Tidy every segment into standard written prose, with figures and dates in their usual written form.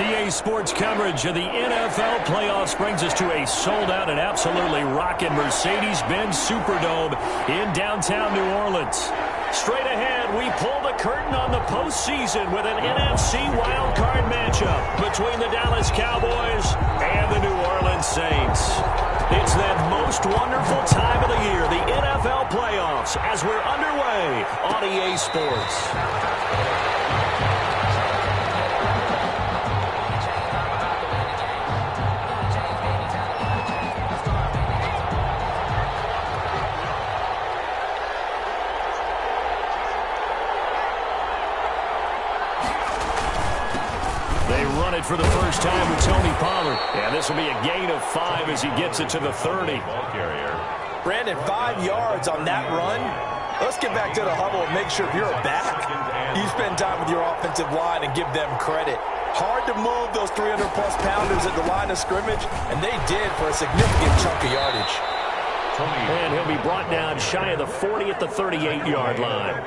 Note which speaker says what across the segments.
Speaker 1: EA Sports coverage of the NFL playoffs brings us to a sold-out and absolutely rocking Mercedes-Benz Superdome in downtown New Orleans. Straight ahead, we pull the curtain on the postseason with an NFC wildcard matchup between the Dallas Cowboys and the New Orleans Saints. It's that most wonderful time of the year, the NFL playoffs, as we're underway on EA Sports. For the first time with Tony Pollard. And this will be a gain of 5 as he gets it to the 30.
Speaker 2: Brandon, 5 yards on that run. Let's get back to the huddle and make sure you're back. You spend time with your offensive line and give them credit. Hard to move those 300-plus pounders at the line of scrimmage, and they did for a significant chunk of yardage.
Speaker 1: And he'll be brought down shy of the 40 at the 38-yard line.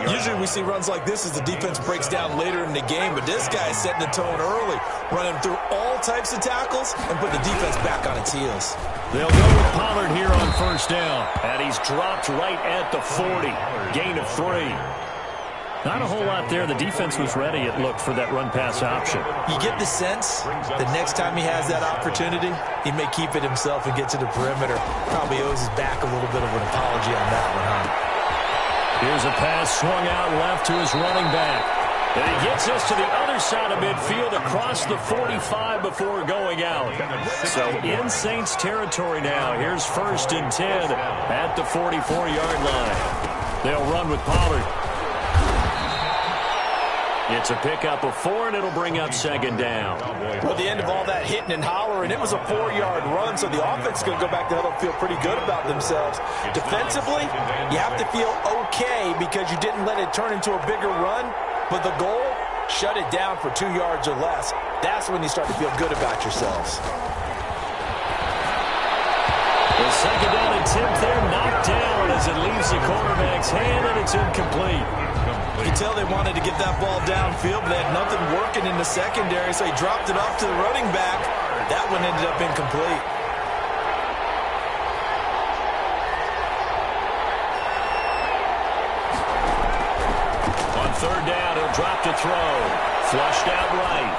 Speaker 2: Usually we see runs like this as the defense breaks down later in the game, but this guy is setting the tone early, running through all types of tackles and put the defense back on its heels.
Speaker 1: They'll go with Pollard here on first down, and he's dropped right at the 40. Gain of 3. Not a whole lot there. The defense was ready, it looked, for that run-pass option.
Speaker 2: You get the sense that next time he has that opportunity, he may keep it himself and get to the perimeter. Probably owes his back a little bit of an apology on that one, huh?
Speaker 1: Here's a pass swung out left to his running back. And he gets us to the other side of midfield across the 45 before going out. So in Saints territory now. Here's 1st and 10 at the 44-yard line. They'll run with Pollard. It's a pickup of 4, and it'll bring up 2nd down.
Speaker 2: Well, the end of all that hitting and hollering, it was a 4-yard run, so the offense is going to go back to huddle and feel pretty good about themselves. Defensively, you have to feel okay because you didn't let it turn into a bigger run, but the goal, shut it down for 2 yards or less. That's when you start to feel good about yourselves.
Speaker 1: The 2nd down attempt there knocked down as it leaves the quarterback's hand, and it's incomplete.
Speaker 2: You can tell they wanted to get that ball downfield, but they had nothing working in the secondary, so he dropped it off to the running back. That one ended up incomplete.
Speaker 1: On 3rd down, he'll drop to throw. Flushed out right.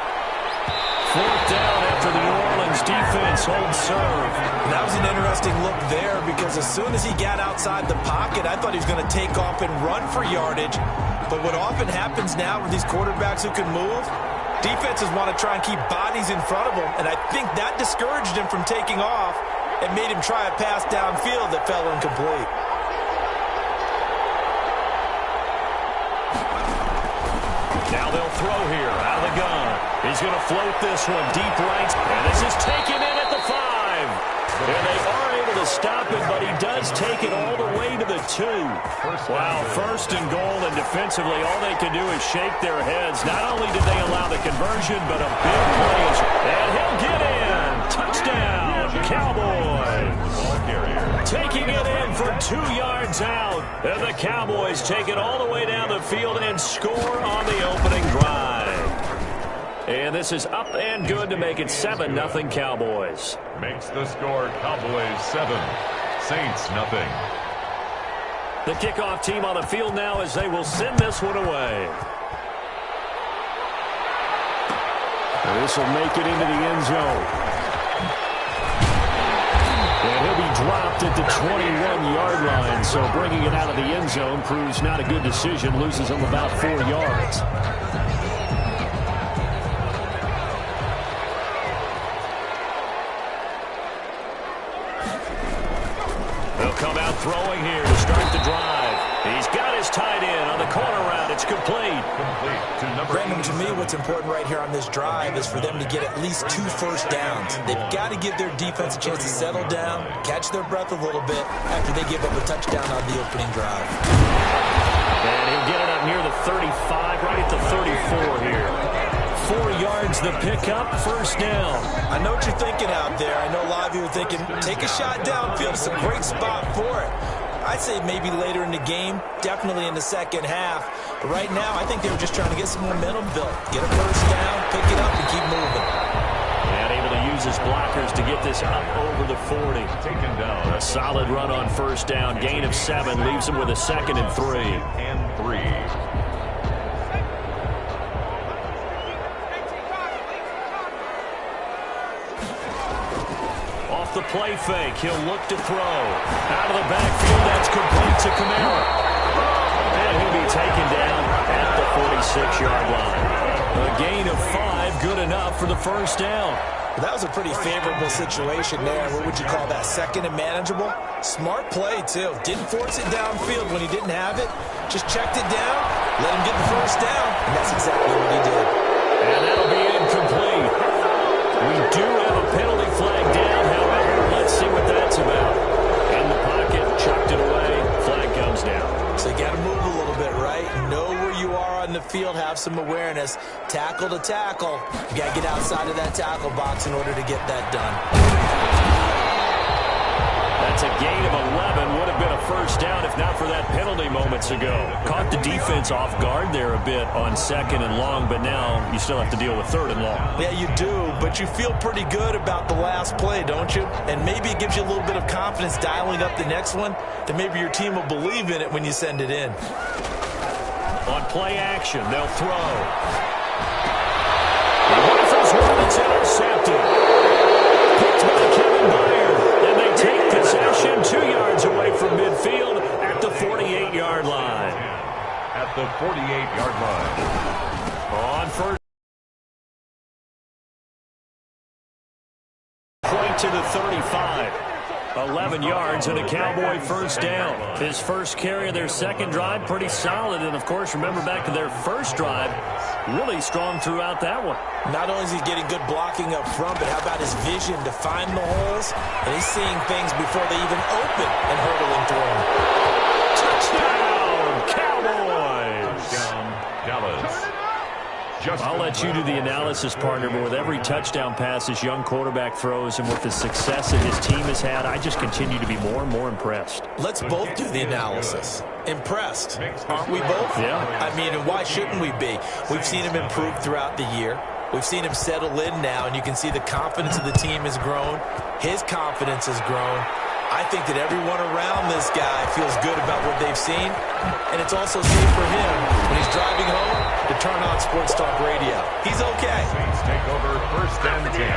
Speaker 1: 4th down after the New Orleans defense holds serve.
Speaker 2: That was an interesting look there because as soon as he got outside the pocket, I thought he was going to take off and run for yardage. But what often happens now with these quarterbacks who can move, defenses want to try and keep bodies in front of them, and I think that discouraged him from taking off and made him try a pass downfield that fell incomplete.
Speaker 1: Now they'll throw here out of the gun. He's going to float this one deep right, and this is taken in at the 5. And they are able to stop it, but he does take it all the way to the 2. Wow, 1st and goal, and defensively all they can do is shake their heads. Not only did they allow the conversion, but a big play. And he'll get in. Touchdown, Cowboys. Taking it in for 2 yards out. And the Cowboys take it all the way down the field and score on the opening drive. And this is up and good to make it 7-0 Cowboys.
Speaker 3: Makes the score Cowboys 7, Saints 0.
Speaker 1: The kickoff team on the field now as they will send this one away. This will make it into the end zone. And he'll be dropped at the 21-yard line. So bringing it out of the end zone proves not a good decision. Loses him about 4 yards. Come out throwing here to start the drive. He's got his tight end on the corner route. It's complete.
Speaker 2: Brandon, to me, what's important right here on this drive is for them to get at least 2 first downs. They've got to give their defense a chance to settle down, catch their breath a little bit after they give up a touchdown on the opening drive.
Speaker 1: And he'll get it up near the 35, right at the 34 here. 4 yards the pickup, 1st down.
Speaker 2: I know what you're thinking out there. I know a lot of you are thinking, take a shot downfield. It's a great spot for it. I'd say maybe later in the game, definitely in the second half. But right now, I think they were just trying to get some momentum built. Get a first down, pick it up, and keep moving.
Speaker 1: And able to use his blockers to get this up over the 40.
Speaker 3: Taken down.
Speaker 1: A solid run on first down. Gain of 7 leaves him with a 2nd and 3.
Speaker 3: And 3.
Speaker 1: Off the play fake, he'll look to throw. Out of the backfield, that's complete to Kamara. And he'll be taken down at the 46-yard line. A gain of 5, good enough for the first down.
Speaker 2: That was a pretty favorable situation there. What would you call that? 2nd and manageable? Smart play, too. Didn't force it downfield when he didn't have it. Just checked it down, let him get the first down, and that's exactly what he did.
Speaker 1: And that'll be incomplete. We do have a penalty flag down, however. Let's see what that's about. In the pocket, chucked it away. Flag comes down.
Speaker 2: So you got to move a little bit, right? Know where you are on the field, have some awareness. Tackle to tackle. You got to get outside of that tackle box in order to get that done.
Speaker 1: That's a gain of 11. Would have been a first down if not for that penalty moments ago. Caught the defense off guard there a bit on 2nd and long, but now you still have to deal with 3rd and long.
Speaker 2: Yeah, you do, but you feel pretty good about the last play, don't you? And maybe it gives you a little bit of confidence dialing up the next one, that maybe your team will believe in it when you send it in.
Speaker 1: On play action, they'll throw. Rifles one that's intercepted. Picked by Kevin Byard. And they take possession 2 yards away from midfield at the 48-yard line.
Speaker 3: At the 48-yard line.
Speaker 1: On first. Point to the 35. 11 yards and a Cowboy first down. His first carry of their second drive, pretty solid. And, of course, remember back to their first drive, really strong throughout that one.
Speaker 2: Not only is he getting good blocking up front, but how about his vision to find the holes? And he's seeing things before they even open and hurdling through them.
Speaker 1: Touchdown, Cowboys!
Speaker 3: Touchdown, Dallas.
Speaker 1: I'll let you do the analysis, partner, but with every touchdown pass this young quarterback throws and with the success that his team has had, I just continue to be more and more impressed.
Speaker 2: Let's both do the analysis. Impressed, aren't we both?
Speaker 1: Yeah.
Speaker 2: I mean, and why shouldn't we be? We've seen him improve throughout the year. We've seen him settle in now, and you can see the confidence of the team has grown. His confidence has grown. I think that everyone around this guy feels good about what they've seen, and it's also safe for him when he's driving home to turn on Sports Talk Radio. He's okay.
Speaker 3: Saints take over 1st and 10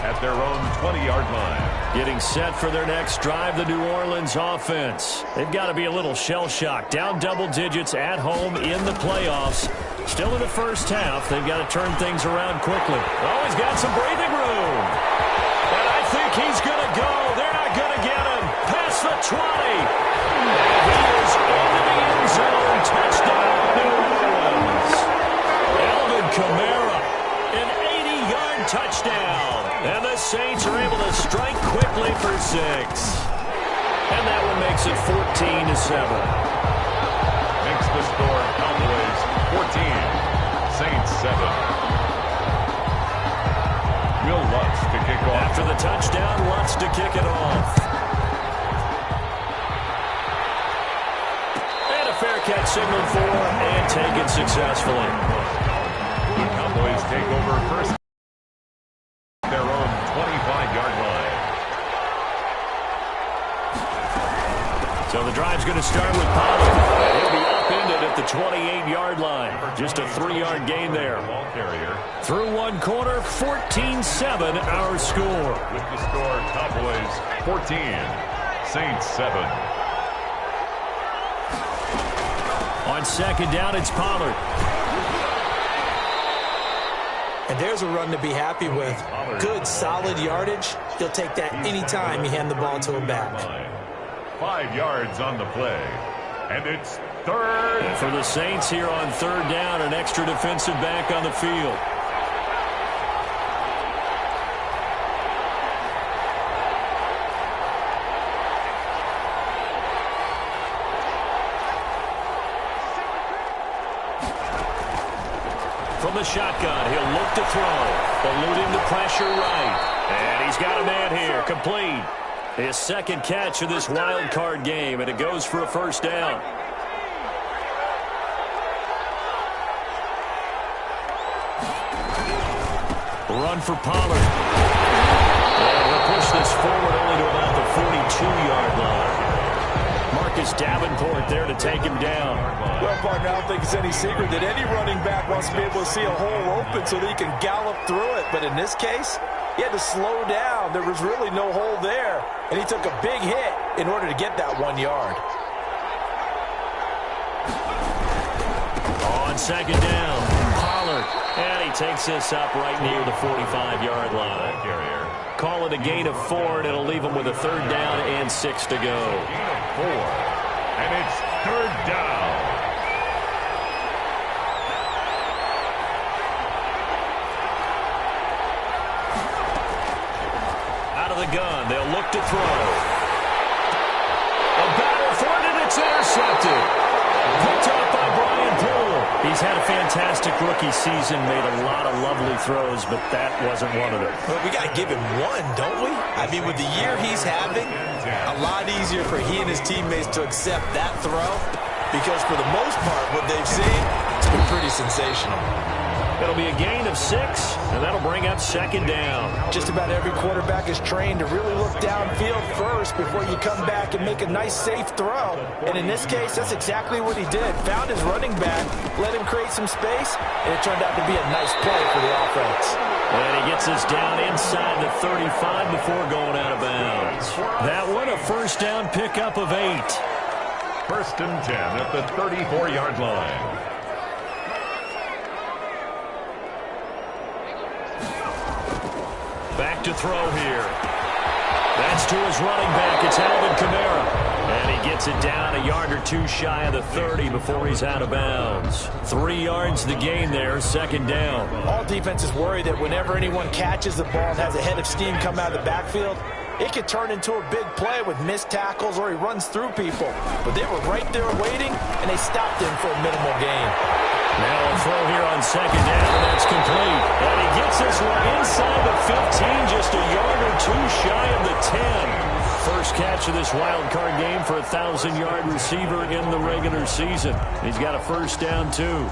Speaker 3: at their own 20-yard line.
Speaker 1: Getting set for their next drive, the New Orleans offense. They've got to be a little shell-shocked. Down double digits at home in the playoffs. Still in the first half. They've got to turn things around quickly. Oh, he's got some breathing room. And I think he's going to go. They're not going to get him. Past the 20. And he is into the end zone. Touchdown, New Orleans. Alvin Kamara, an 80-yard touchdown. And the Saints are able to strike quickly for 6. And that one makes it 14-7.
Speaker 3: Makes the score Cowboys 14, Saints 7. Will Lutz to kick off.
Speaker 1: After the touchdown, Lutz to kick it off. And a fair catch signaled for and taken successfully.
Speaker 3: The Cowboys take over first their own 25-yard line.
Speaker 1: So the drive's going to start with Pollard. He'll be upended at the 28-yard line. Just a 3-yard gain there.
Speaker 3: Ball carrier.
Speaker 1: Through one quarter, 14-7 our score.
Speaker 3: With the score, Cowboys 14, Saints 7.
Speaker 1: On second down, it's Pollard.
Speaker 2: And there's a run to be happy with. Good, solid yardage. He'll take that anytime you hand the ball to him back.
Speaker 3: 5 yards on the play. And it's third.
Speaker 1: And for the Saints here on third down, an extra defensive back on the field. From the shotgun, he'll look to throw. Eluding the pressure right. And he's got a man here. Complete. His second catch of this wild card game, and it goes for a first down. Run for Pollard. And we'll push this forward only to about the 42-yard line. Marcus Davenport there to take him down.
Speaker 2: Well, partner, I don't think it's any secret that any running back wants to be able to see a hole open so that he can gallop through it. But in this case, he had to slow down. There was really no hole there, and he took a big hit in order to get that 1 yard.
Speaker 1: On second down, Pollard. And he takes this up right near the 45-yard line. Call it a gain of 4, and it'll leave him with a third down and 6 to go.
Speaker 3: Gain of 4, and it's third down.
Speaker 1: Out of the gun, they'll look to throw. A battle for it, and it's intercepted. Picked up by Brian Poole. He's had a fantastic rookie season, made a lot of lovely throws, but that wasn't one of them.
Speaker 2: Well, we got to give him one, don't we? I mean, with the year he's having, a lot easier for he and his teammates to accept that throw, because for the most part, what they've seen, it's been pretty sensational.
Speaker 1: It'll be a gain of 6, and that'll bring up second down.
Speaker 2: Just about every quarterback is trained to really look downfield first before you come back and make a nice, safe throw. And in this case, that's exactly what he did. Found his running back, let him create some space, and it turned out to be a nice play for the offense.
Speaker 1: And he gets us down inside the 35 before going out of bounds. That one, a first down pickup of 8.
Speaker 3: First and 10 at the 34-yard line.
Speaker 1: Back to throw here. That's to his running back. It's Alvin Kamara. And he gets it down a yard or 2 shy of the 30 before he's out of bounds. 3 yards the gain there, second down.
Speaker 2: All defenses worry that whenever anyone catches the ball and has a head of steam come out of the backfield, it could turn into a big play with missed tackles or he runs through people. But they were right there waiting, and they stopped him for a minimal gain.
Speaker 1: Now a throw here on second down, and that's complete. And he gets this one inside the 15, just a yard or 2 shy of the 10. First catch of this wild card game for a 1,000-yard receiver in the regular season. He's got a first down, too.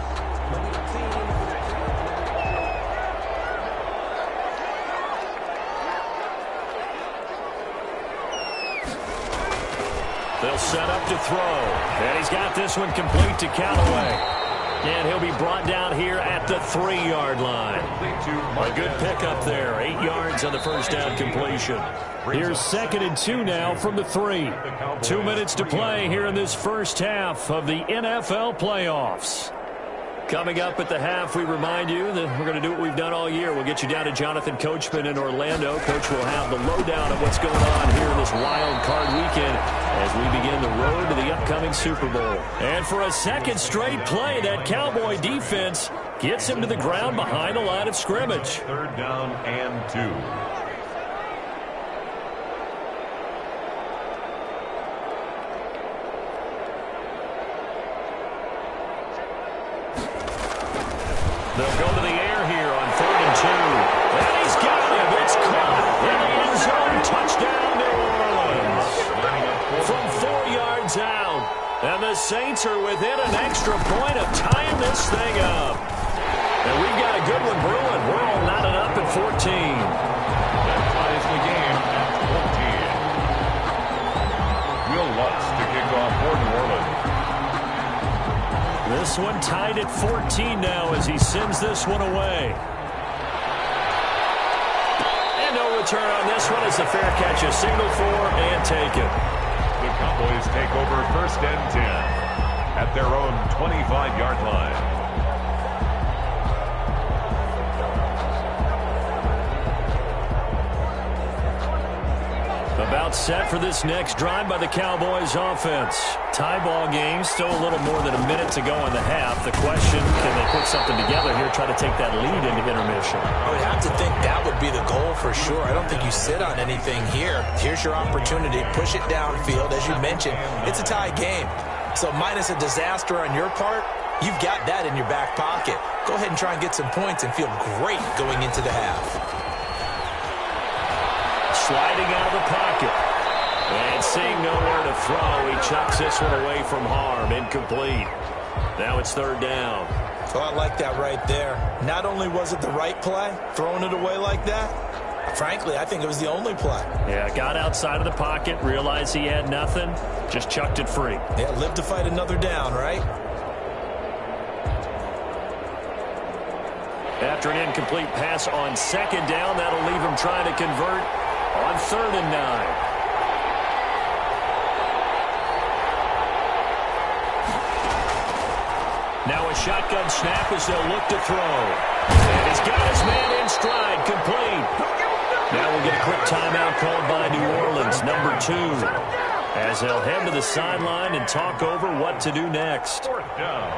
Speaker 1: They'll set up to throw. And he's got this one complete to Callaway. And he'll be brought down here at the 3-yard line. A good pickup there. 8 yards on the first down completion. Here's second and 2 now from the 3. 2 minutes to play here in this first half of the NFL playoffs. Coming up at the half, we remind you that we're going to do what we've done all year. We'll get you down to Jonathan Coachman in Orlando. Coach will have the lowdown of what's going on here in this wild card weekend as we begin the road to the upcoming Super Bowl. And for a second straight play, that Cowboy defense gets him to the ground behind the line of scrimmage.
Speaker 3: Third down and 2.
Speaker 1: They'll go to the air here on 3rd and 2. And he's got him. It's caught in the end zone. Touchdown, New Orleans. From 4 yards out. And the Saints are within an extra point of tying this thing up. And we've got a good one brewing. We're all knotted up at 14.
Speaker 3: That ties the game at 14. Will Lutz to kick off for New Orleans.
Speaker 1: This one tied at 14 now as he sends this one away. And no return on this one. It's a fair catch, a signal for and taken.
Speaker 3: The Cowboys take over first and 10 at their own 25-yard line.
Speaker 1: About set for this next drive by the Cowboys offense. Tie ball game, still a little more than a minute to go in the half. The question, can they put something together here, try to take that lead into intermission?
Speaker 2: I would have to think that would be the goal for sure. I don't think you sit on anything here. Here's your opportunity. Push it downfield. As you mentioned, it's a tie game. So minus a disaster on your part, you've got that in your back pocket. Go ahead and try and get some points and feel great going into the half.
Speaker 1: Sliding out of the pocket. And seeing nowhere to throw, he chucks this one away from harm. Incomplete. Now it's third down.
Speaker 2: Oh, I like that right there. Not only was it the right play, throwing it away like that, frankly, I think it was the only play.
Speaker 1: Yeah, got outside of the pocket, realized he had nothing, just chucked it free.
Speaker 2: Yeah, live to fight another down, right?
Speaker 1: After an incomplete pass on second down, that'll leave him trying to convert on 3rd and 9. Now a shotgun snap as they'll look to throw. And he's got his man in stride, complete. Now we'll get a quick timeout called by New Orleans, number 2. As they'll head to the sideline and talk over what to do next.
Speaker 3: 4th down.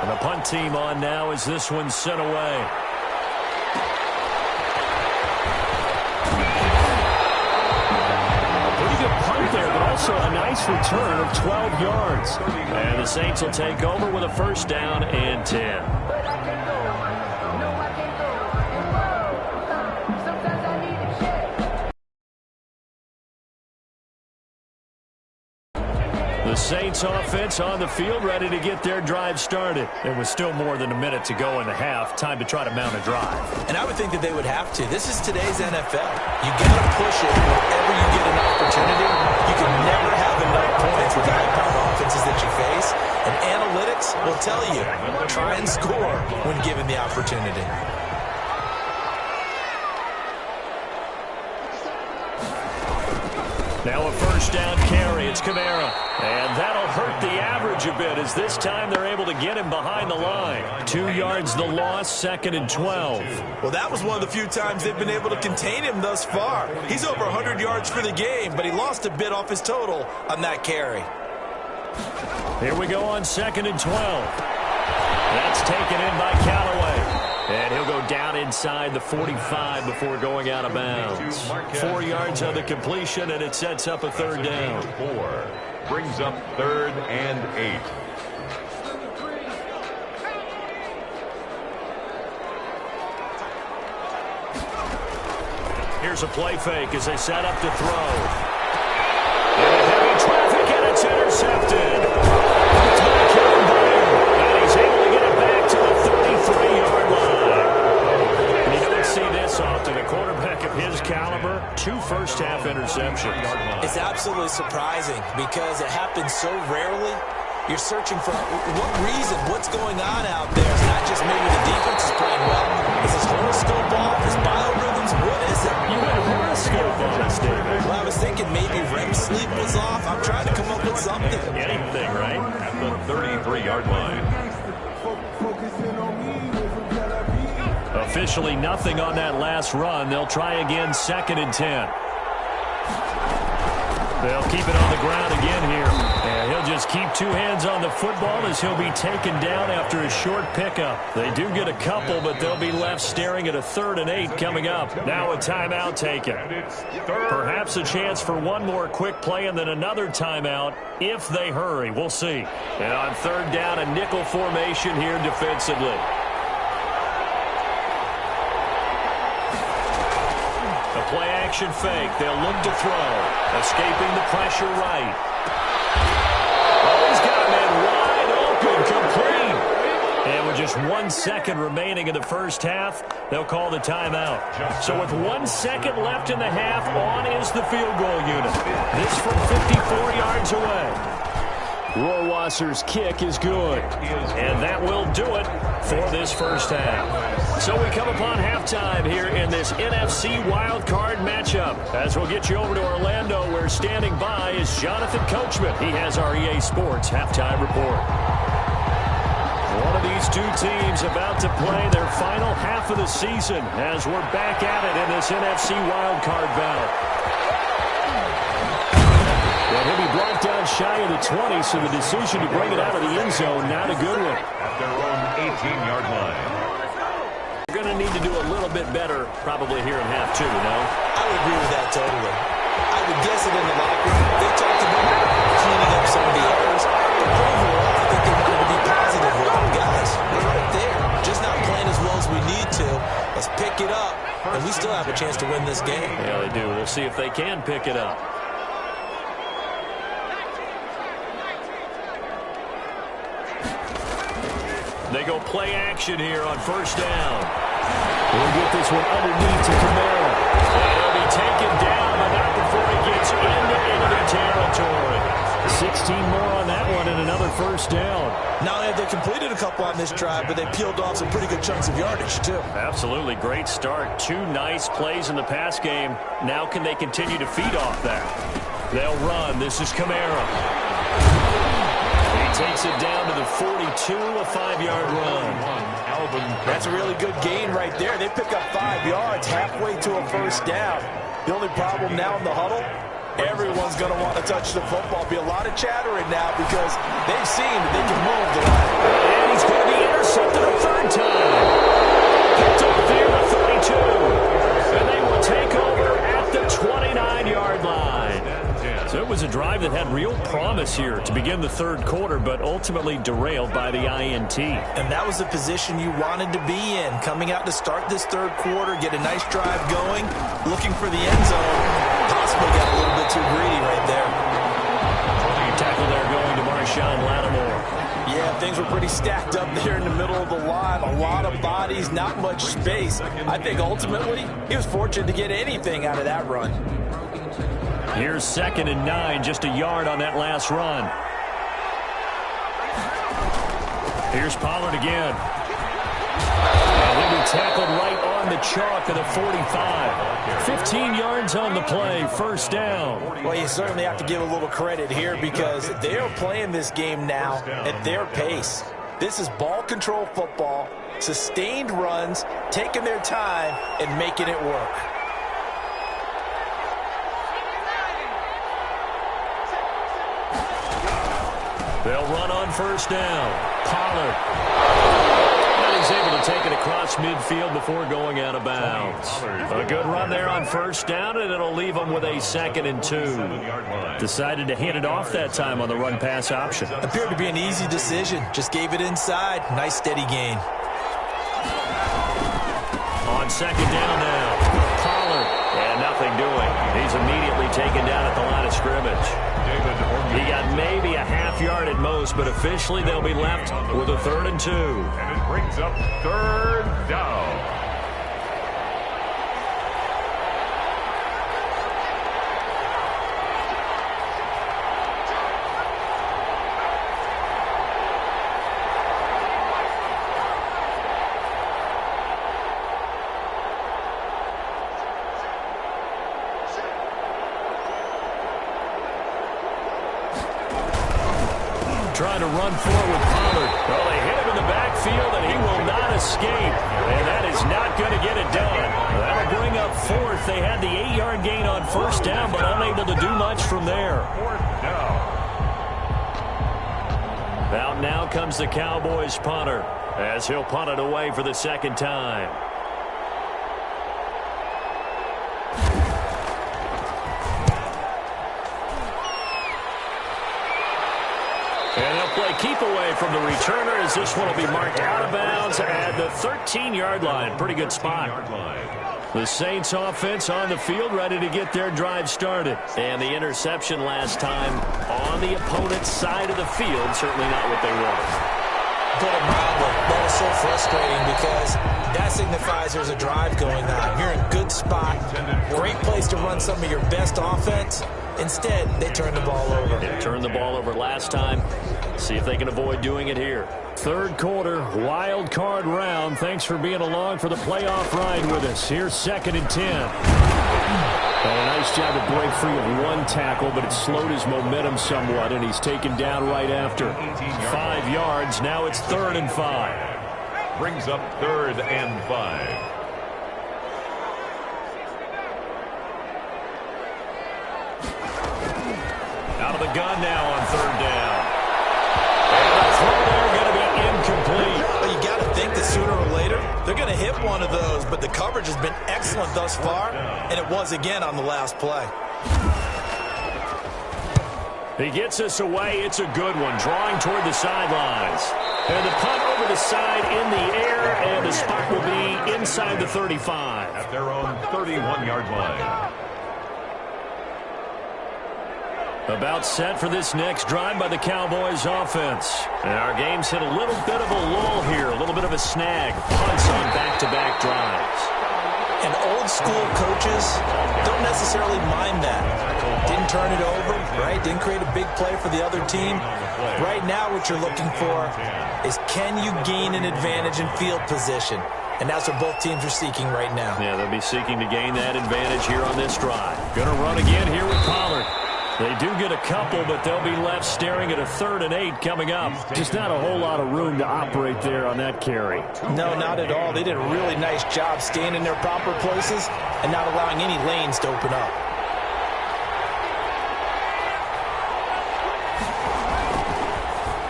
Speaker 1: And the punt team on now as this one's sent away. Punt there, but also a nice return of 12 yards. And the Saints will take over with a 1st down and 10. The Saints offense on the field, ready to get their drive started. There was still more than a minute to go in the half. Time to try to mount a drive.
Speaker 2: And I would think that they would have to. This is today's NFL. You got to push it whenever you get an opportunity. You can never have enough points with the high-powered offenses that you face. And analytics will tell you, try and score when given the opportunity.
Speaker 1: Now a 1st down carry. It's Kamara. And that'll hurt the average a bit as this time they're able to get him behind the line. 2 yards the loss, 2nd and 12.
Speaker 2: Well, that was one of the few times they've been able to contain him thus far. He's over 100 yards for the game, but he lost a bit off his total on that carry.
Speaker 1: Here we go on 2nd and 12. That's taken in by Callaway. And he'll go down inside the 45 before going out of bounds. 4 yards on the completion, and it sets up a 3rd down.
Speaker 3: 4 brings up 3rd and 8.
Speaker 1: Here's a play fake as they set up to throw. And heavy traffic, and it's intercepted. And he's able to get it back to the 33-yard line. And you don't see this often. A quarterback of his caliber, 2 first-half interceptions.
Speaker 2: It's absolutely surprising because it happens so rarely. You're searching for what reason, what's going on out there. It's not just maybe the defense is playing well. Is his horoscope off? His biorhythms? What is it?
Speaker 1: You had a horoscope on us, David.
Speaker 2: Well, I was thinking maybe REM sleep was off. I'm trying to come up with something.
Speaker 1: Anything, right?
Speaker 3: At the 33-yard line.
Speaker 1: Officially nothing on that last run. They'll try again, 2nd and 10. They'll keep it on the ground again here. And he'll just keep 2 hands on the football as he'll be taken down after a short pickup. They do get a couple, but they'll be left staring at a 3rd and 8 coming up. Now a timeout taken. Perhaps a chance for one more quick play and then another timeout if they hurry. We'll see. And on 3rd down, a nickel formation here defensively. Play-action fake. They'll look to throw. Escaping the pressure right. Oh, he's got a man wide open, complete. And with just 1 second remaining in the first half, they'll call the timeout. So with 1 second left in the half, on is the field goal unit. This from 54 yards away. Rohrwasser's kick is good. And that will do it for this first half. So we come upon halftime here in this NFC wildcard matchup. As we'll get you over to Orlando, where standing by is Jonathan Coachman. He has our EA Sports halftime report. One of these 2 teams about to play their final half of the season as we're back at it in this NFC wildcard battle. And he'll be brought down shy of the 20, so the decision to bring it out of the end zone, not a good one.
Speaker 3: At their own 18-yard line.
Speaker 1: We're going to need to do a little bit better probably here in half 2, no?
Speaker 2: I would agree with that totally. I would guess it in the locker room. They talked about cleaning up some of the errors. But overall, I think they wanted to be positive with them. Guys, we're right there. Just not playing as well as we need to. Let's pick it up and we still have a chance to win this game.
Speaker 1: Yeah, they do. We'll see if they can pick it up. They go play action here on first down. We'll get this one underneath to Camara. And he'll be taken down, but not before he gets into enemy territory. 16 more on that one and another first down.
Speaker 2: Not only have they completed a couple on this drive, but they peeled off some pretty good chunks of yardage, too.
Speaker 1: Absolutely. Great start. 2 nice plays in the pass game. Now can they continue to feed off that? They'll run. This is Camara. He takes it down to the 42, a 5-yard run.
Speaker 2: That's a really good gain right there. They pick up 5 yards halfway to a first down. The only problem now in the huddle, everyone's going to want to touch the football. Be a lot of chattering now because they've seen that they can move the line.
Speaker 1: And he's going to be intercepted a 3rd time. Picked up there at 32. And they will take over at the 29-yard line. So it was a drive that had real promise here to begin the 3rd quarter, but ultimately derailed by the INT.
Speaker 2: And that was the position you wanted to be in, coming out to start this 3rd quarter, get a nice drive going, looking for the end zone. Possibly got a little bit too greedy right there.
Speaker 1: Tackle there going to Marshawn Lattimore.
Speaker 2: Yeah, things were pretty stacked up there in the middle of the line. A lot of bodies, not much space. I think ultimately he was fortunate to get anything out of that run.
Speaker 1: Here's 2nd and 9, just a yard on that last run. Here's Pollard again. And he'll be tackled right on the chalk of the 45. 15 yards on the play, first down.
Speaker 2: Well, you certainly have to give a little credit here because they are playing this game now at their pace. This is ball control football, sustained runs, taking their time and making it work.
Speaker 1: They'll run on first down. Pollard. And he's able to take it across midfield before going out of bounds. A good run there on first down, and it'll leave them with a 2nd and 2. Decided to hand it off that time on the run-pass option.
Speaker 2: Appeared to be an easy decision. Just gave it inside. Nice steady gain.
Speaker 1: On 2nd down now. Pollard. And nothing doing. He's immediately taken down at the line of scrimmage. He got maybe a half yard at most, but officially they'll be left with a 3rd and 2.
Speaker 3: And it brings up 3rd down.
Speaker 1: Trying to run forward with Pollard. Well, they hit him in the backfield, and he will not escape. And that is not going to get it done. That'll bring up 4th. They had the 8-yard gain on first down, but unable to do much from there.
Speaker 3: 4th down.
Speaker 1: Out now comes the Cowboys punter as he'll punt it away for the 2nd time. And they'll play keep away from the returner as this one will be marked out of bounds at the 13-yard line. Pretty good spot. The Saints offense on the field ready to get their drive started. And the interception last time on the opponent's side of the field. Certainly not what they wanted.
Speaker 2: Put it mildly. That is so frustrating because that signifies there's a drive going on. You're in a good spot. Great place to run some of your best offense. Instead, they turned the ball over.
Speaker 1: They turned the ball over last time. See if they can avoid doing it here. 3rd quarter, wild card round. Thanks for being along for the playoff ride with us. Here's 2nd and 10. A nice job to break free of 1 tackle, but it slowed his momentum somewhat, and he's taken down right after. 5 yards. Now it's 3rd and 5.
Speaker 3: Brings up 3rd and 5.
Speaker 1: Out of the gun now on 3rd down. And the throw there going to be incomplete.
Speaker 2: Well, you got to think that sooner or later they're going to hit one of those, but the coverage has been excellent thus far, and it was again on the last play.
Speaker 1: He gets us away. It's a good one, drawing toward the sidelines. And the punt over the side in the air, and the spot will be inside the 35.
Speaker 3: At their own 31-yard line.
Speaker 1: About set for this next drive by the Cowboys offense. And our game's hit a little bit of a lull here, a little bit of a snag. Punts on back-to-back drives.
Speaker 2: And old school coaches don't necessarily mind that. Didn't turn it over, right? Didn't create a big play for the other team. Right now what you're looking for is, can you gain an advantage in field position? And that's what both teams are seeking right now.
Speaker 1: Yeah, they'll be seeking to gain that advantage here on this drive. Going to run again here with Pollard. They do get a couple, but they'll be left staring at a 3rd and 8 coming up.
Speaker 4: Just not a whole lot of room to operate there on that carry.
Speaker 2: No, not at all. They did a really nice job staying in their proper places and not allowing any lanes to open up.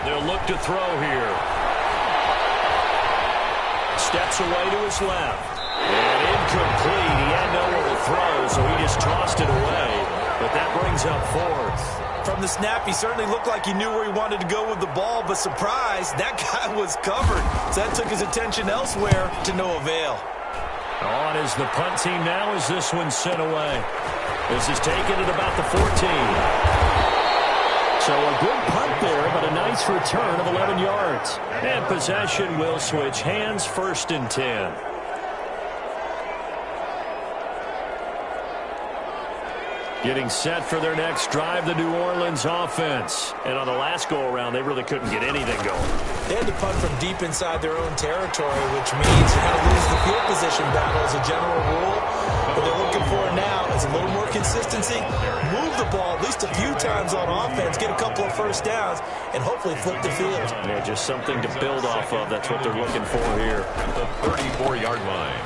Speaker 1: They'll look to throw here. Steps away to his left. And incomplete. He had nowhere to throw, so he just tossed it away. But that brings up 4th.
Speaker 2: From the snap, he certainly looked like he knew where he wanted to go with the ball, but surprise, that guy was covered. So that took his attention elsewhere to no avail.
Speaker 1: On is the punt team now as this one's sent away. This is taken at about the 14.
Speaker 4: So a good punt there, but a nice return of 11 yards.
Speaker 1: And possession will switch hands, 1st and 10. Getting set for their next drive, the New Orleans offense. And on the last go-around, they really couldn't get anything going.
Speaker 2: They had to punt from deep inside their own territory, which means you're going to lose the field position battle as a general rule. What they're looking for now is a little more consistency, move the ball at least a few times on offense, get a couple of first downs, and hopefully flip the field.
Speaker 1: Yeah, just something to build off of. That's what they're looking for here.
Speaker 3: At the 34-yard line.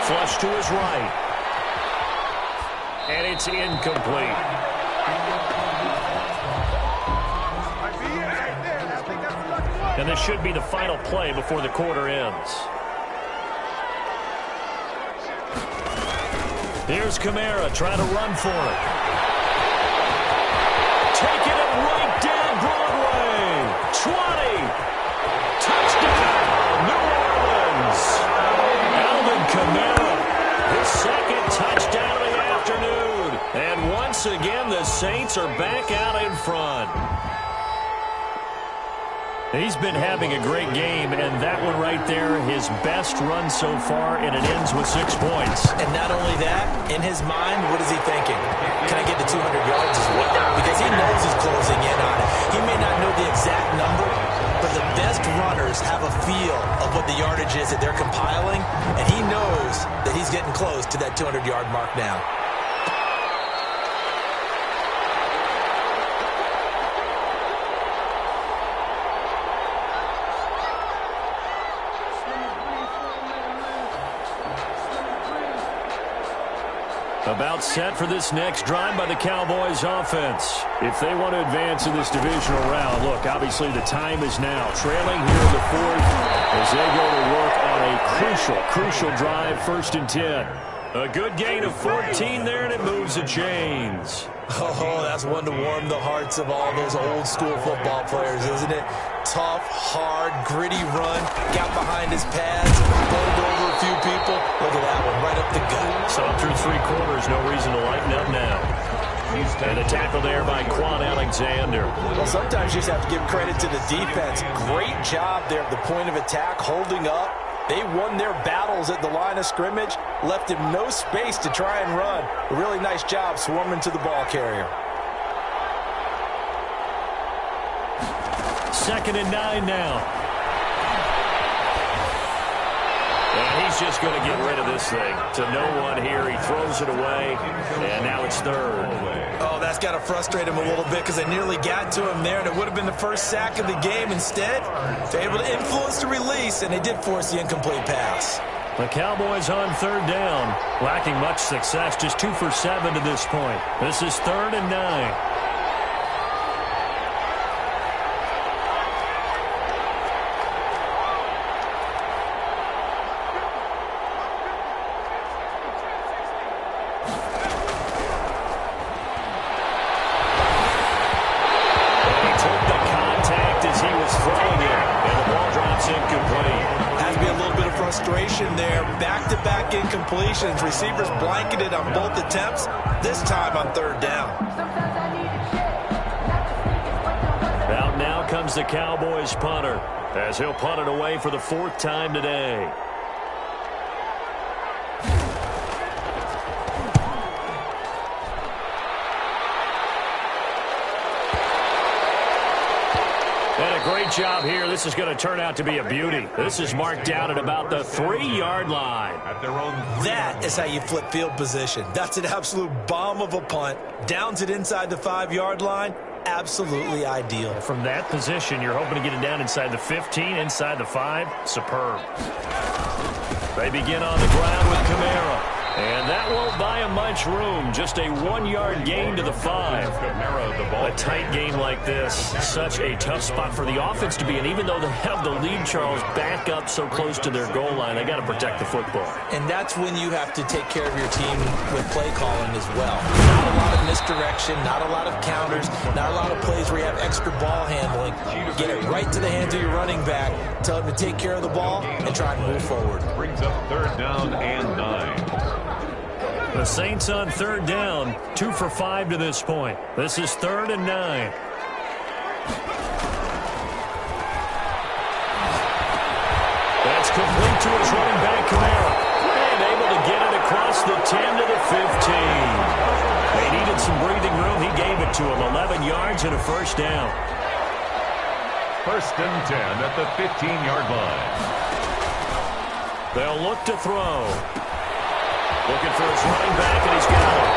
Speaker 1: Flush to his right. And it's incomplete. And this should be the final play before the quarter ends. Here's Kamara trying to run for it. Taking it right down Broadway. 20. Touchdown, New Orleans. Alvin Kamara, his 2nd touchdown of the afternoon. And once again, the Saints are back out in front. He's been having a great game, and that one right there, his best run so far, and it ends with 6 points.
Speaker 2: And not only that, in his mind, what is he thinking? Can I get to 200 yards as well? Because he knows he's closing in on it. He may not know the exact number, but the best runners have a feel of what the yardage is that they're compiling, and he knows that he's getting close to that 200-yard mark now.
Speaker 1: About set for this next drive by the Cowboys offense. If they want to advance in this divisional round, look, obviously the time is now. Trailing here in the 4th as they go to work on a crucial drive, 1st and 10. A good gain of 14 there, and it moves the chains.
Speaker 2: Oh, that's one to warm the hearts of all those old school football players, isn't it? Tough, hard, gritty run, got behind his pads, bowled over a few people. Look at that one, right up the gut.
Speaker 1: So through 3 quarters, no reason to lighten up now. And a tackle there by Quan Alexander.
Speaker 2: Well, sometimes you just have to give credit to the defense. Great job there at the point of attack, holding up. They won their battles at the line of scrimmage, left him no space to try and run. A really nice job swarming to the ball carrier.
Speaker 1: 2nd and 9 now. And he's just going to get rid of this thing. To no one here. He throws it away, and now it's 3rd.
Speaker 2: Oh, that's got to frustrate him a little bit because they nearly got to him there, and it would have been the first sack of the game. Instead, they're able to influence the release, and they did force the incomplete pass.
Speaker 1: The Cowboys on 3rd down, lacking much success, just 2 for 7 to this point. This is 3rd and 9.
Speaker 2: motion there. Back-to-back incompletions. Receivers blanketed on both attempts, this time on third down.
Speaker 1: Out now comes the Cowboys punter, as he'll punt it away for the 4th time today. And a great job here. This is going to turn out to be a beauty. This is marked down at about the 3-yard line.
Speaker 2: That is how you flip field position. That's an absolute bomb of a punt. Downs it inside the 5-yard line. Absolutely ideal.
Speaker 1: From that position, you're hoping to get it down inside the 15, inside the 5. Superb. They begin on the ground with Kamara. And that won't buy him much room. Just a 1-yard gain to the 5. A tight game like this, such a tough spot for the offense to be in. Even though they have the lead, Charles, back up so close to their goal line, they got to protect the football.
Speaker 2: And that's when you have to take care of your team with play calling as well. Not a lot of misdirection, not a lot of counters, not a lot of plays where you have extra ball handling. Get it right to the hands of your running back, tell him to take care of the ball, and try and move forward.
Speaker 3: Brings up 3rd down and 9.
Speaker 1: The Saints on 3rd down, 2 for 5 to this point. This is 3rd and 9. That's complete to his running back, Kamara. And able to get it across the 10 to the 15. They needed some breathing room. He gave it to him. 11 yards and a 1st down.
Speaker 3: 1st and 10 at the 15-yard line.
Speaker 1: They'll look to throw. Looking for his running back, and he's got it.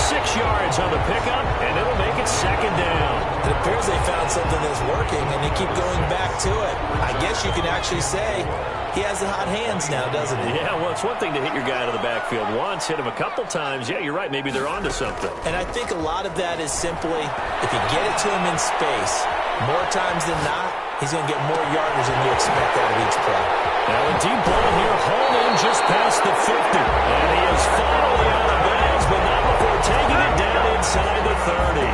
Speaker 1: 6 yards on the pickup, and it'll make it 2nd down.
Speaker 2: It appears they found something that's working, and they keep going back to it. I guess you can actually say he has the hot hands now, doesn't he?
Speaker 1: Yeah, well, it's one thing to hit your guy out of the backfield once, hit him a couple times. Yeah, you're right. Maybe they're onto something.
Speaker 2: And I think a lot of that is simply if you get it to him in space, more times than not, he's going to get more yardage than you expect out of each play.
Speaker 1: Now a deep ball here, Holman just past the 50. And he is finally out of bounds, but not before taking it down inside the 30.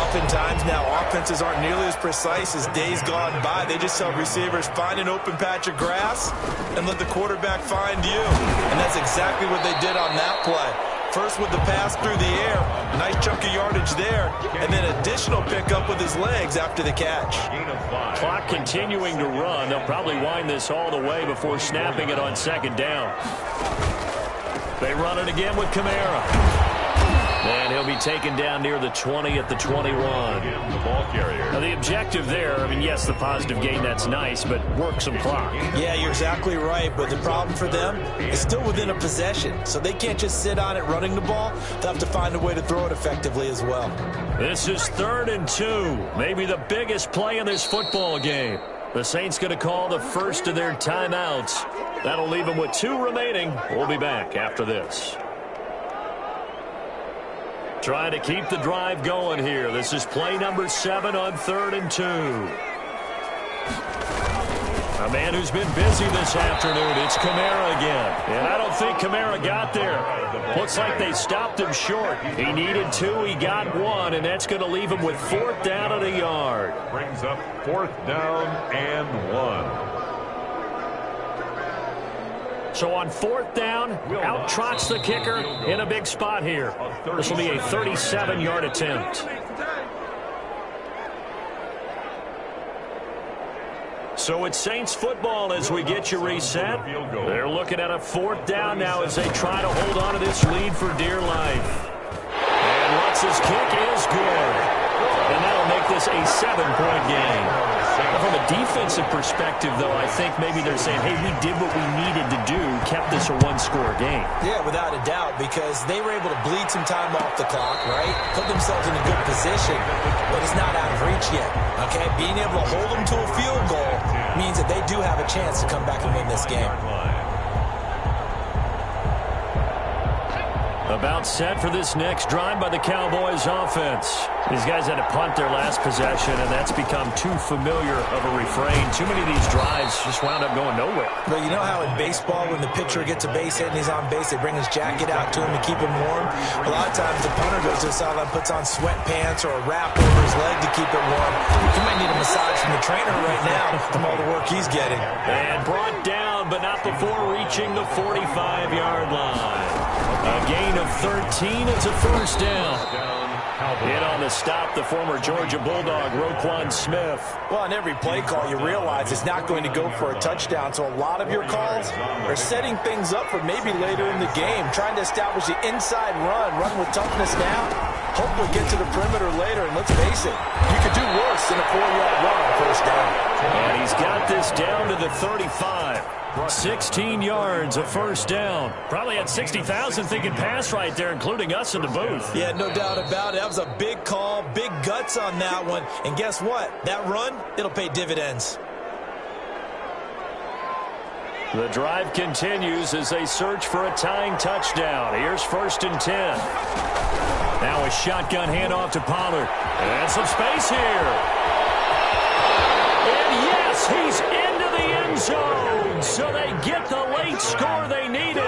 Speaker 2: Oftentimes now, offenses aren't nearly as precise as days gone by. They just tell receivers, find an open patch of grass and let the quarterback find you. And that's exactly what they did on that play. First with the pass through the air, a nice chunk of yardage there, and then additional pickup with his legs after the catch.
Speaker 1: Clock continuing to run. They'll probably wind this all the way before snapping it on 2nd down. They run it again with Kamara. And he'll be taken down near the 20 at the 21.
Speaker 3: The ball carrier.
Speaker 1: Now the objective there, I mean, yes, the positive gain, that's nice, but work some clock.
Speaker 2: Yeah, you're exactly right, but the problem for them is still within a possession, so they can't just sit on it running the ball. They'll have to find a way to throw it effectively as well.
Speaker 1: This is 3rd and 2, maybe the biggest play in this football game. The Saints going to call the first of their timeouts. That'll leave them with 2 remaining. We'll be back after this. Trying to keep the drive going here. This is play number 7 on 3rd and 2. A man who's been busy this afternoon. It's Kamara again. And I don't think Kamara got there. Looks like they stopped him short. He needed 2. He got 1. And that's going to leave him with 4th down and a yard.
Speaker 3: Brings up 4th down and 1.
Speaker 1: So on 4th down, out trots the kicker in a big spot here. This will be a 37-yard attempt. So it's Saints football as we get you reset. They're looking at a 4th down now as they try to hold on to this lead for dear life. And Lutz's kick is good. And that'll make this a 7-point game. From a defensive perspective, though, I think maybe they're saying, hey, we did what we needed to do, kept this a 1-score game.
Speaker 2: Yeah, without a doubt, because they were able to bleed some time off the clock, right? Put themselves in a good position, but it's not out of reach yet, okay? Being able to hold them to a field goal means that they do have a chance to come back and win this game.
Speaker 1: About set for this next drive by the Cowboys offense. These guys had to punt their last possession, and that's become too familiar of a refrain. Too many of these drives just wound up going nowhere.
Speaker 2: But you know how in baseball, when the pitcher gets a base hit and he's on base, they bring his jacket out to him to keep him warm? A lot of times the punter goes to the sideline, puts on sweatpants or a wrap over his leg to keep it warm. He might need a massage from the trainer right now from all the work he's getting.
Speaker 1: And brought down him, but not before reaching the 45-yard line. A gain of 13. It's a first down. In on the stop, the former Georgia Bulldog, Roquan Smith.
Speaker 2: Well, on every play call, you realize it's not going to go for a touchdown, so a lot of your calls are setting things up for maybe later in the game, trying to establish the inside run with toughness now, hopefully get to the perimeter later, and let's face it, you could do worse than a 4-yard run on first down.
Speaker 1: And he's got this down to the 35. 16 yards, a first down. Probably had 60,000 thinking pass right there, including us in the booth.
Speaker 2: Yeah, no doubt about it. That was a big call, big guts on that one. And guess what? That run, it'll pay dividends.
Speaker 1: The drive continues as they search for a tying touchdown. Here's 1st and 10. Now a shotgun handoff to Pollard. And some space here. And yes, he's into the end zone. So they get the late score they needed.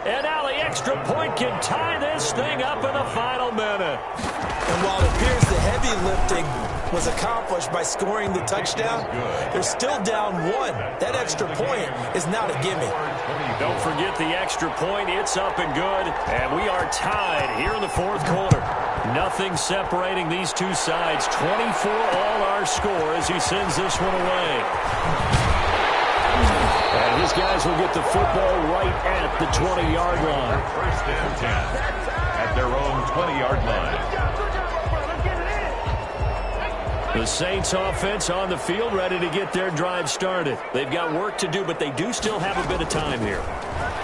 Speaker 1: And now the extra point can tie this thing up in the final minute.
Speaker 2: And while it appears the heavy lifting was accomplished by scoring the touchdown, they're still down 1. That extra point is not a gimme.
Speaker 1: Don't forget the extra point. It's up and good. And we are tied here in the 4th quarter. Nothing separating these two sides. 24 all our score as he sends this one away. And his guys will get the football right at the 20-yard line.
Speaker 3: 1st and 10 at their own 20-yard line.
Speaker 1: The Saints offense on the field ready to get their drive started. They've got work to do, but they do still have a bit of time here.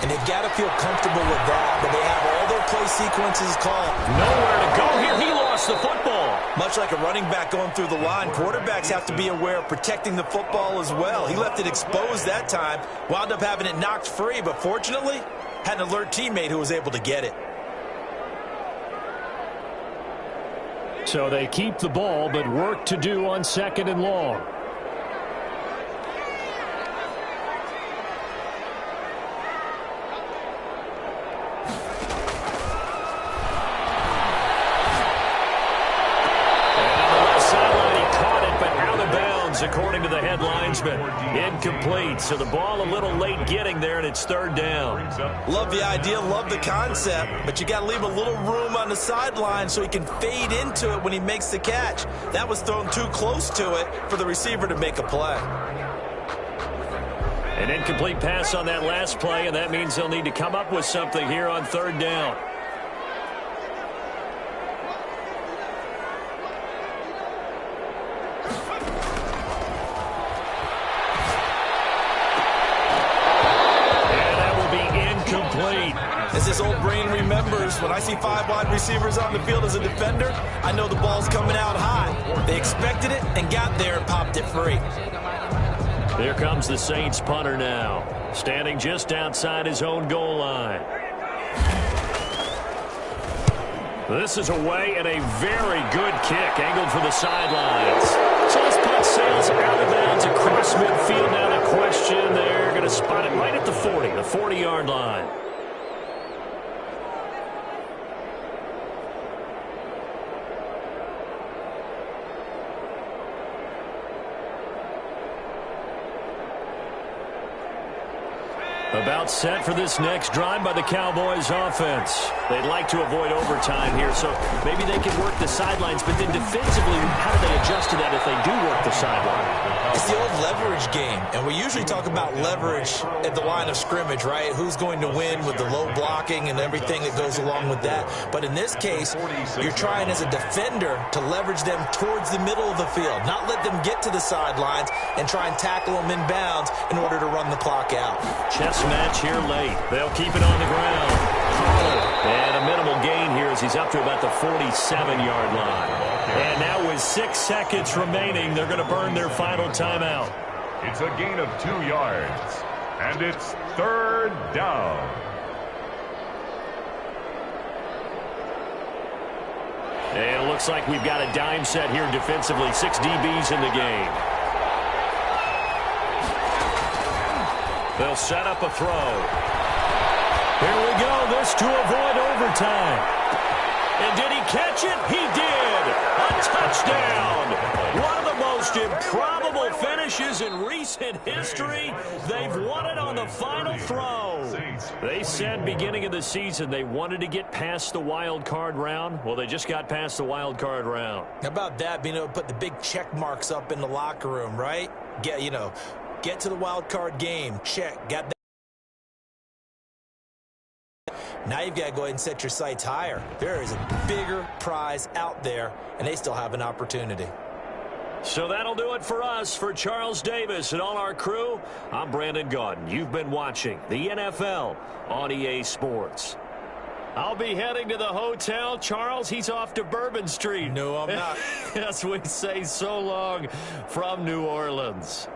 Speaker 2: And they've got to feel comfortable with that, but they have all their play sequences called.
Speaker 1: Nowhere to go here. He lost the football.
Speaker 2: Much like a running back going through the line, quarterbacks have to be aware of protecting the football as well. He left it exposed that time, wound up having it knocked free, but fortunately, had an alert teammate who was able to get it.
Speaker 4: So they keep the ball, but work to do on 2nd and long.
Speaker 1: According to the head linesman. Incomplete, so the ball a little late getting there, and it's 3rd down.
Speaker 2: Love the idea, love the concept, but you got to leave a little room on the sideline so he can fade into it when he makes the catch. That was thrown too close to it for the receiver to make a play.
Speaker 1: An incomplete pass on that last play, and that means they'll need to come up with something here on 3rd down.
Speaker 2: As this old brain remembers, when I see 5 wide receivers on the field as a defender, I know the ball's coming out high. They expected it and got there and popped it free.
Speaker 1: Here comes the Saints punter now, standing just outside his own goal line. This is away and a very good kick, angled for the sidelines. So this punt sails out of bounds across midfield. Now the question, they're going to spot it right at the 40, the 40-yard line. About set for this next drive by the Cowboys offense. They'd like to avoid overtime here, so maybe they can work the sidelines, but then defensively, how do they adjust to that if they do work the sideline?
Speaker 2: It's the old leverage game, and we usually talk about leverage at the line of scrimmage, right? Who's going to win with the low blocking and everything that goes along with that. But in this case, you're trying as a defender to leverage them towards the middle of the field, not let them get to the sidelines and try and tackle them in bounds in order to run the clock out.
Speaker 1: Chess match here late. They'll keep it on the ground. And a minimal gain here as he's up to about the 47-yard line. And now with 6 seconds remaining, they're going to burn their final timeout.
Speaker 3: It's a gain of 2 yards, and it's 3rd down.
Speaker 1: And it looks like we've got a dime set here defensively. 6 DBs in the game. They'll set up a throw. Here we go. This to avoid overtime. And did he catch it? He did. A touchdown. One of the most most improbable finishes in recent history. They've won it on the final throw. They said beginning of the season they wanted to get past the wild card round. Well, they just got past the wild card round.
Speaker 2: How about that, being able to put the big check marks up in the locker room, right? Get to the wild card game. Check. Got that. Now you've got to go ahead and set your sights higher. There is a bigger prize out there, and they still have an opportunity.
Speaker 1: So that'll do it for us. For Charles Davis and all our crew, I'm Brandon Gaudin. You've been watching the NFL on EA Sports. I'll be heading to the hotel. Charles, he's off to Bourbon Street.
Speaker 2: No, I'm not.
Speaker 1: As we say so long from New Orleans.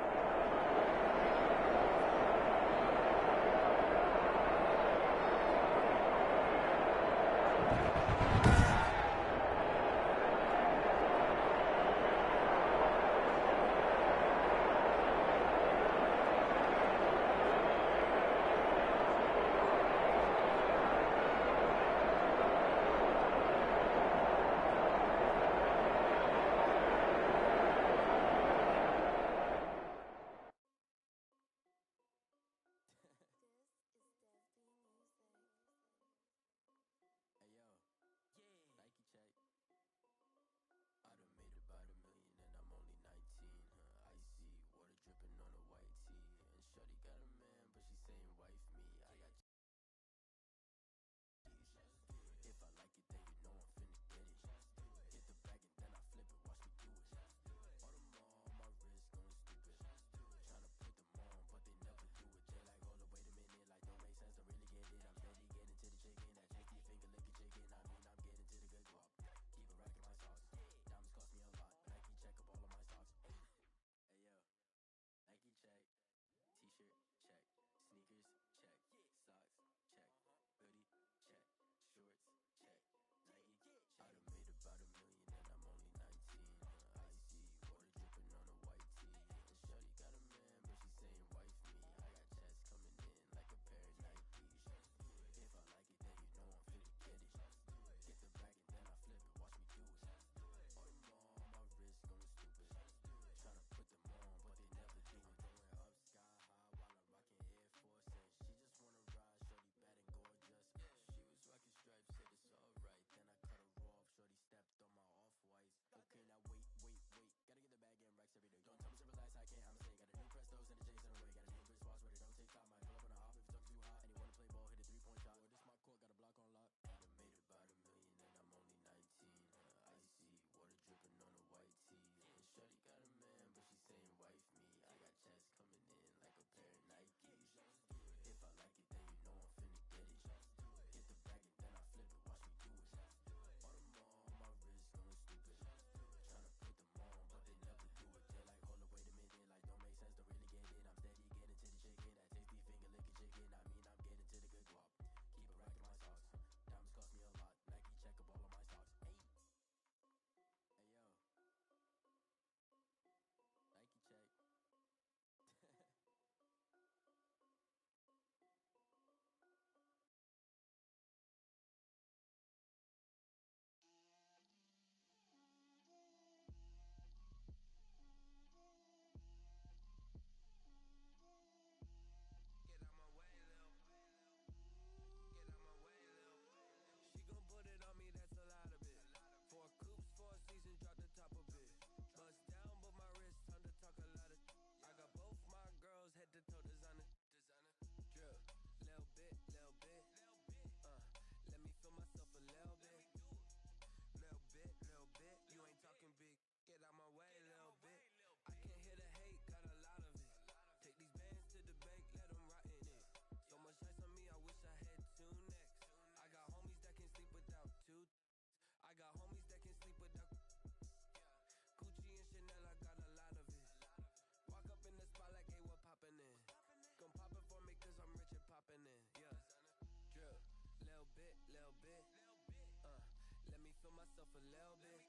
Speaker 5: Let me feel myself a little bit.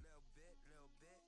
Speaker 5: Little bit, little bit.